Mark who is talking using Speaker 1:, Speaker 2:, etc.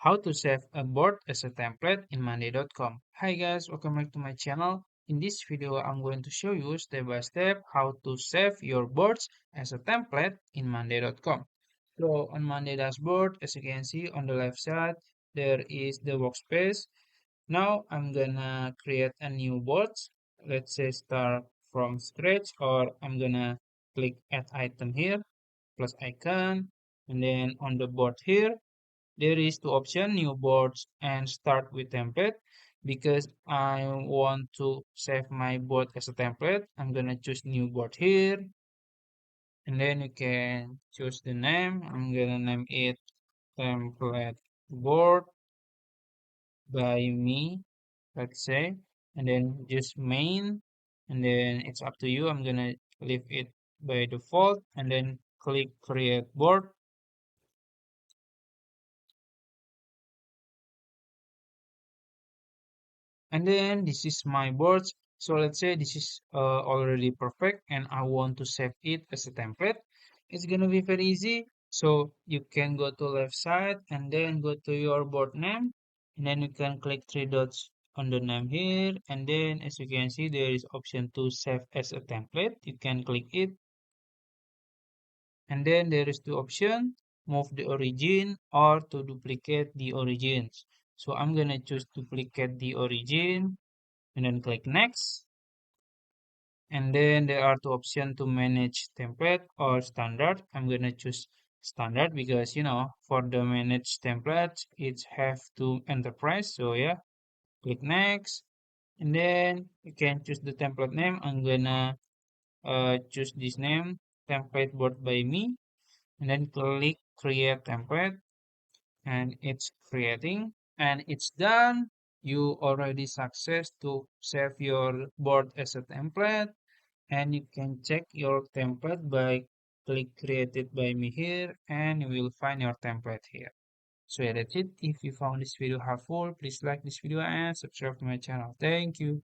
Speaker 1: how to save a board as a template in monday.com. Hi guys, welcome back to my channel. In this video, I'm going to show you step by step how to save your boards as a template in monday.com. So on Monday dashboard, as you can see on the left side, there is the workspace. Now I'm gonna create a new board. Let's say start from scratch, or I'm gonna click add item here, plus icon, and then on the board here there is two options, new boards and start with template. Because I want to save my board as a template, I'm gonna choose new board here, and then you can choose the name. I'm gonna name it template board by me, let's say, and then just main, and then it's up to you. I'm gonna leave it by default, and then click create board. And then this is my boards. So let's say this is already perfect and I want to save it as a template. It's gonna be very easy. So you can go to left side and then go to your board name, and then you can click three dots on the name here, and then as you can see there is option to save as a template. You can click it, and then there is two options: move the origin or to duplicate the origins. So I'm gonna choose duplicate the origin, and then click next. And then there are two options to manage template or standard. I'm gonna choose standard because for the manage templates it have to enterprise. So yeah, click next, and then you can choose the template name. I'm gonna choose this name, template board by me, and then click create template, and it's creating, and it's done. You already success to save your board as a template, and you can check your template by click created by me here, and you will find your template here. So yeah, that's it. If you found this video helpful, please like this video and subscribe to my channel. Thank you.